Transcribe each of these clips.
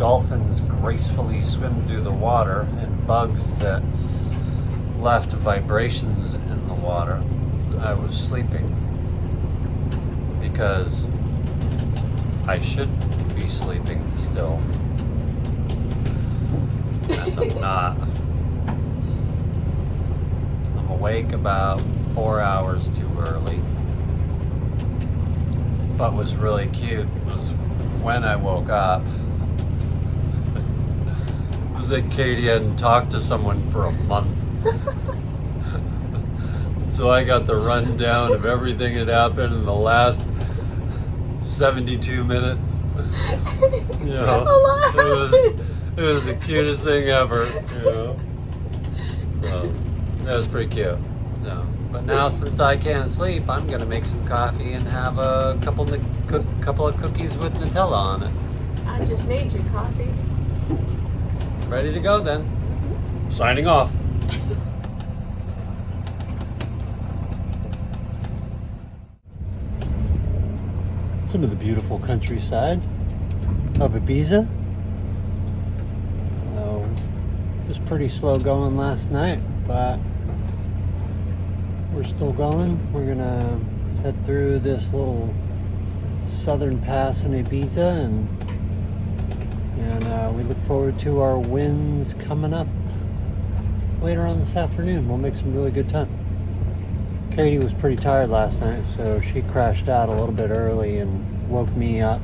dolphins gracefully swim through the water and bugs that left vibrations in the water, I was sleeping because I should be sleeping still, and I'm not. I'm awake about 4 hours too early. But was really cute was when I woke up. It was like Katie hadn't talked to someone for a month. So I got the rundown of everything that happened in the last 72 minutes. You know, it was the cutest thing ever. You know, so that was pretty cute. So, but now since I can't sleep, I'm gonna make some coffee and have a couple of cookies with Nutella on it. I just made your coffee. Ready to go then. Signing off. Some of the beautiful countryside of Ibiza. It was pretty slow going last night, but we're still going. We're gonna head through this little southern pass in Ibiza, and we look forward to our winds coming up later on this afternoon. We'll make some really good time. Katie was pretty tired last night, so she crashed out a little bit early and woke me up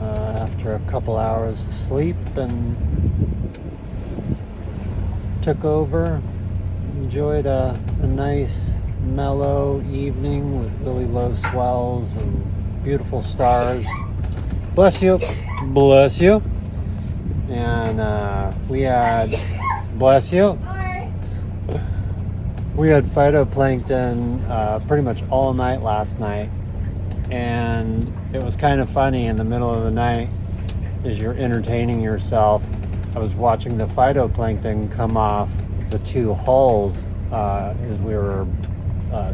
after a couple hours of sleep and took over. Enjoyed a nice mellow evening with really low swells and beautiful stars. Bless you. Bless you. And we had, bless you. We had phytoplankton pretty much all night last night, and it was kind of funny. In the middle of the night, as you're entertaining yourself, I was watching the phytoplankton come off the two hulls as we were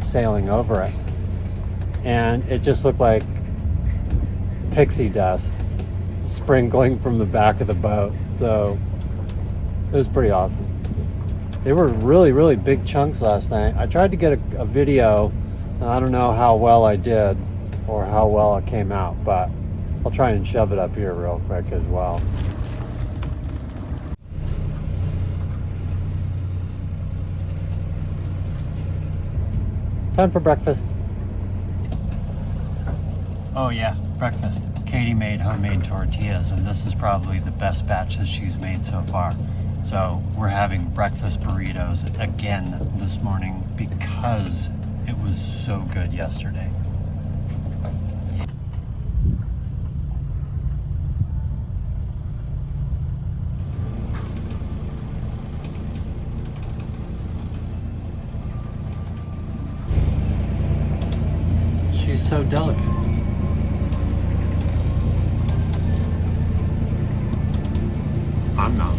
sailing over it, and it just looked like pixie dust sprinkling from the back of the boat. So it was pretty awesome. They were really, really big chunks last night. I tried to get a video. I don't know how well I did or how well it came out, but I'll try and shove it up here real quick as well. Time for breakfast. Oh yeah, breakfast. Katie made homemade tortillas, and this is probably the best batch that she's made so far. So we're having breakfast burritos again this morning because it was so good yesterday. She's so delicate. I'm not.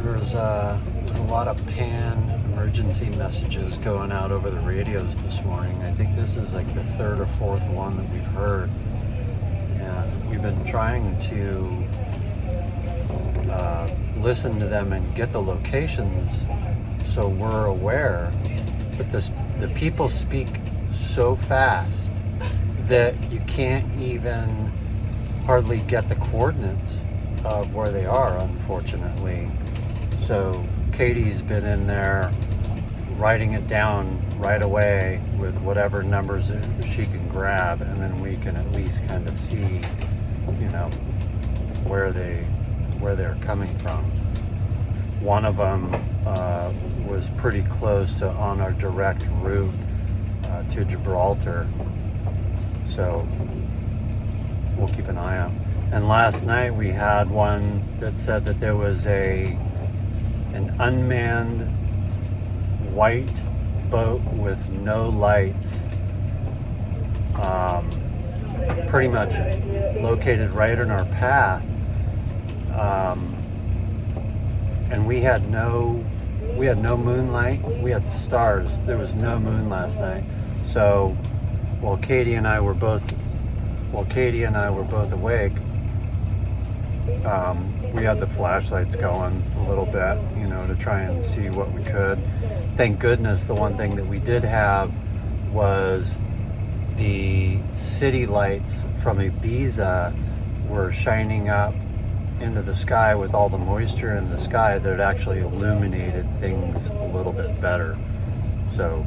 There's a lot of pan emergency messages going out over the radios this morning. I think this is like the third or fourth one that we've heard. And we've been trying to listen to them and get the locations so we're aware. But the people speak so fast that you can't even hardly get the coordinates of where they are, unfortunately. So Katie's been in there writing it down right away with whatever numbers she can grab, and then we can at least kind of see, you know, where they're coming from. One of them was pretty close to on our direct route to Gibraltar, so we'll keep an eye out. And last night we had one that said that there was an unmanned white boat with no lights, pretty much located right in our path, and we had no moonlight. We had stars. There was no moon last night. So while Katie and I were both awake, we had the flashlights going a little bit, to try and see what we could. Thank goodness the one thing that we did have was the city lights from Ibiza were shining up into the sky with all the moisture in the sky that it actually illuminated things a little bit better. So,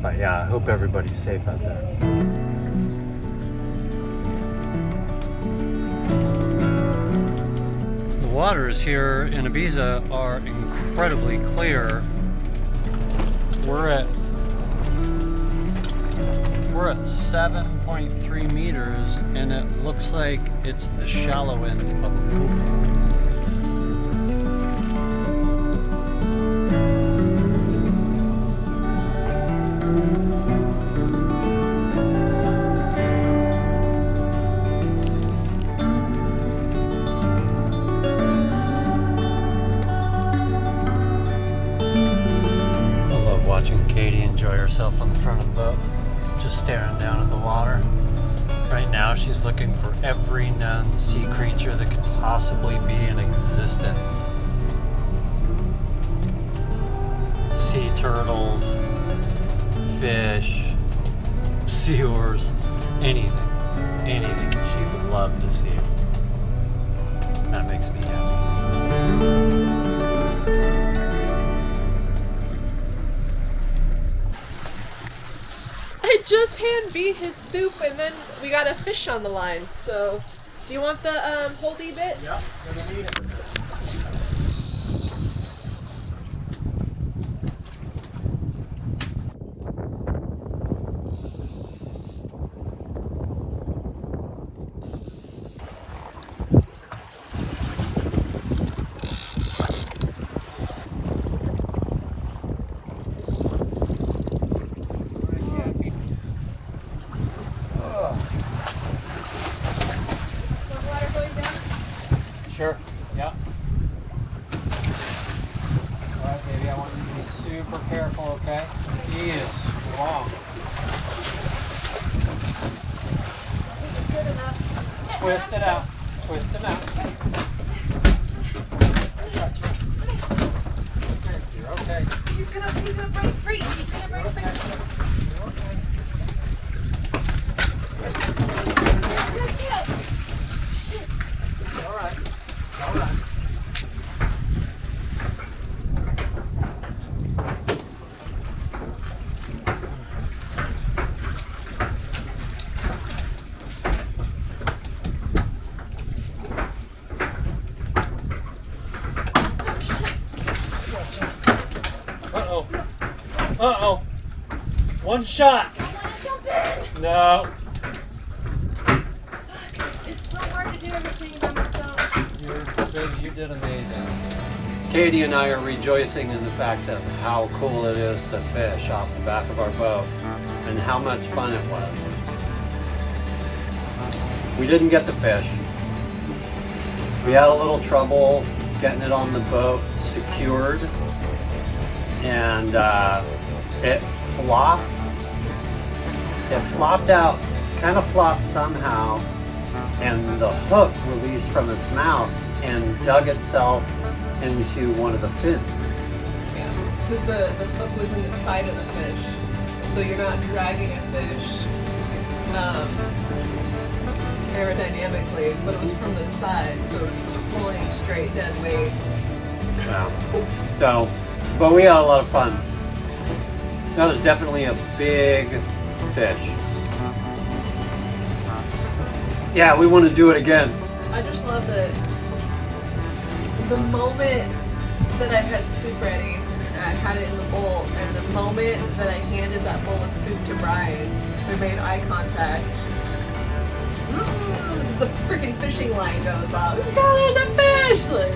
but yeah, I hope everybody's safe out there. The waters here in Ibiza are incredibly clear. We're at 7.3 meters, and it looks like it's the shallow end of a pool. I love watching Katie enjoy herself on the front of the boat, just staring down at the water. Right now she's looking for every known sea creature that could possibly be in existence. Sea turtles, fish, seals, anything she would love to see. That makes me happy. I just hand beat his soup and then we got a fish on the line. So, do you want the holdy bit? Yeah, gonna need it. Sure, yeah. Alright, baby, I want you to be super careful, okay? He is strong. Good enough. Twist it out. Twist it out. You're okay. He's gonna break free. He's gonna break free. You're okay. Shit. All right. All right. Uh-oh. Uh-oh. One shot. I wanna jump in. No. It's so hard to do everything by myself. You did amazing. Katie and I are rejoicing in the fact of how cool it is to fish off the back of our boat and how much fun it was. We didn't get the fish. We had a little trouble getting it on the boat secured, and it flopped. It flopped out, kind of flopped somehow, and the hook released from its mouth and dug itself into one of the fins. Yeah, because the hook was in the side of the fish, so you're not dragging a fish aerodynamically, but it was from the side, so it was pulling straight dead weight. Yeah. So, but we had a lot of fun. That was definitely a big fish. Yeah, we want to do it again. I just love the moment that I had soup ready, and I had it in the bowl, and the moment that I handed that bowl of soup to Brian, we made eye contact. The freaking fishing line goes off. Oh, there's a fish! Like,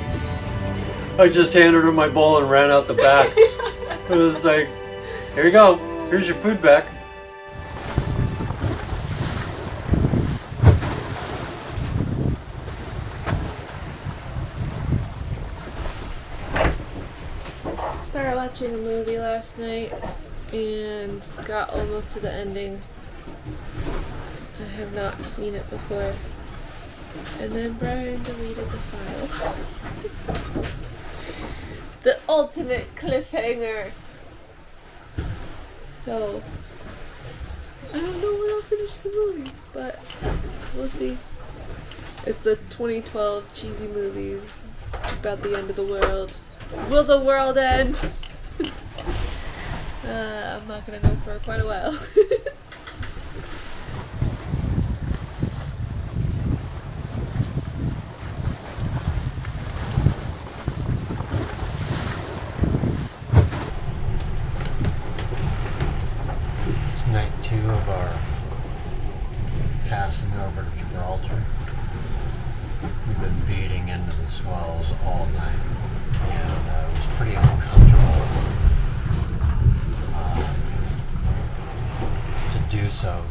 I just handed her my bowl and ran out the back. It was like, here you go. Here's your food back. started watching a movie last night and got almost to the ending. I have not seen it before. And then Brian deleted the file. The ultimate cliffhanger. So, I don't know when I'll finish the movie, but we'll see. It's the 2012 cheesy movie about the end of the world. Will the world end? I'm not gonna know for quite a while. It's night 2 of our passing over to Gibraltar. We've been beating into the swells all night, and it was pretty uncomfortable to do so,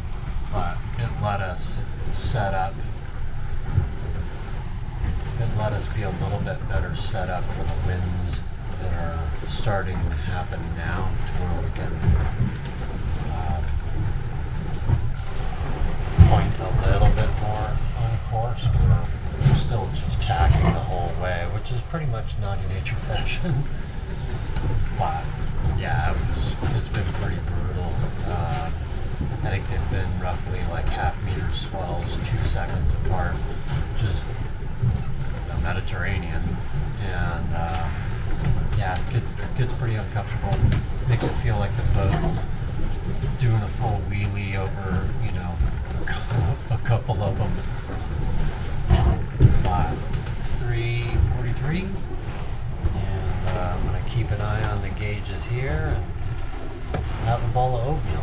but it let us set up. It let us be a little bit better set up for the winds that are starting to happen now, to where we can point a little bit more on course. We're still just tacking the whole way, which is pretty much Knotty Nature fashion. But yeah, it's been pretty brutal. I think they've been roughly like half-meter swells, 2 seconds apart, just the Mediterranean, and yeah, it gets pretty uncomfortable. Makes it feel like the boat's doing a full wheelie over, you know, a couple of them. But it's 3:43, and I'm gonna keep an eye on the gauges here and have a bowl of oatmeal.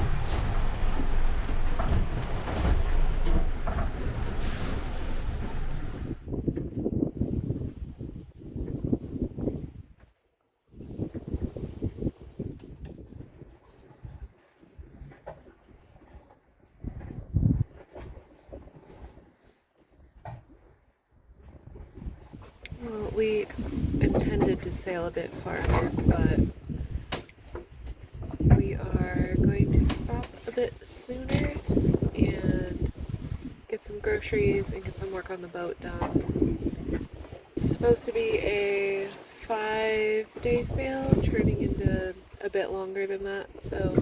Well, we intended to sail a bit farther, but we are going to stop a bit sooner and get some groceries and get some work on the boat done. It's supposed to be a 5-day sail, turning into a bit longer than that, so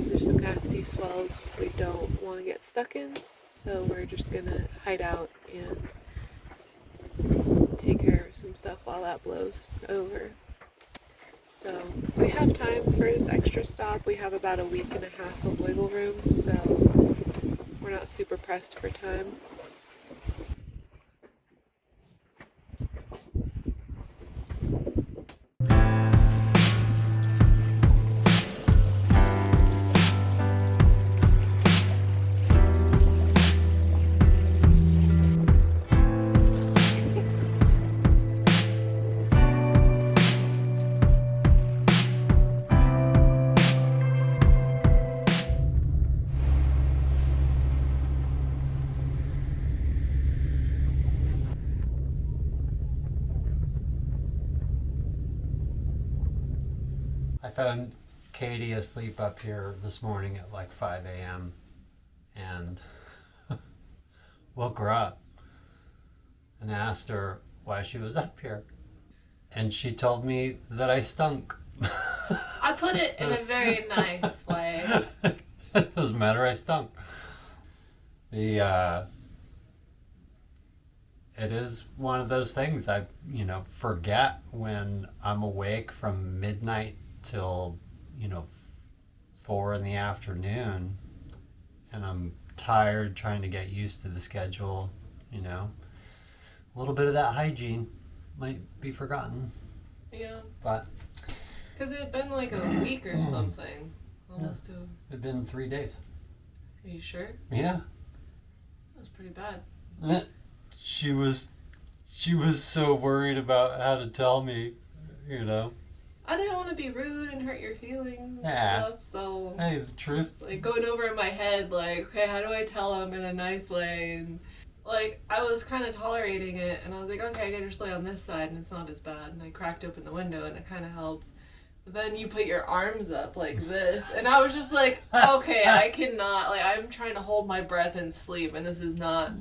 there's some nasty swells we don't want to get stuck in. So we're just gonna hide out and take care of some stuff while that blows over. So we have time for this extra stop. We have about a week and a half of wiggle room, so we're not super pressed for time. I found Katie asleep up here this morning at like 5 a.m. and woke her up and asked her why she was up here. And she told me that I stunk. I put it in a very nice way. It doesn't matter, I stunk. It is one of those things I, forget when I'm awake from midnight till, 4 in the afternoon, and I'm tired trying to get used to the schedule, a little bit of that hygiene might be forgotten. Yeah. But Because it had been like a week or something. Almost two. It'd been 3 days. Are you sure? Yeah. That was pretty bad. She was so worried about how to tell me, I didn't want to be rude and hurt your feelings and stuff, so hey, the truth. like going over in my head, like, okay, how do I tell him in a nice way? And like, I was kind of tolerating it, and I was like, okay, I can just lay on this side, and it's not as bad. And I cracked open the window, and it kind of helped. But then you put your arms up like this, and I was just like, okay, I cannot. Like, I'm trying to hold my breath and sleep, and this is not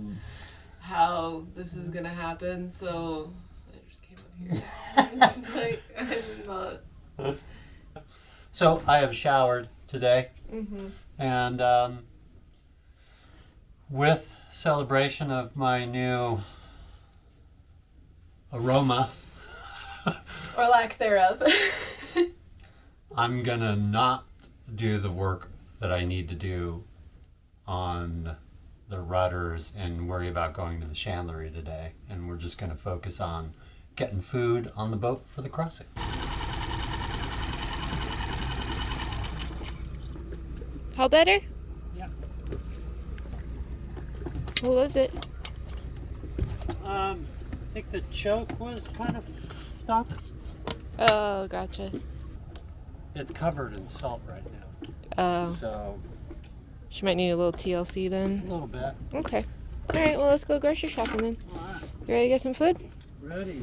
how this is gonna happen. So I just came up here. It's like, I'm not. So I have showered today, Mm-hmm. and with celebration of my new aroma, Or lack thereof. I'm gonna not do the work that I need to do on the rudders and worry about going to the chandlery today, and we're just gonna focus on getting food on the boat for the crossing. How better? Yeah. What was it? I think the choke was kind of stopped. Oh, gotcha. It's covered in salt right now, Oh, so she might need a little TLC a then. little bit. Okay. All right. Well, let's go grocery shopping then. All right, You ready to get some food? ready.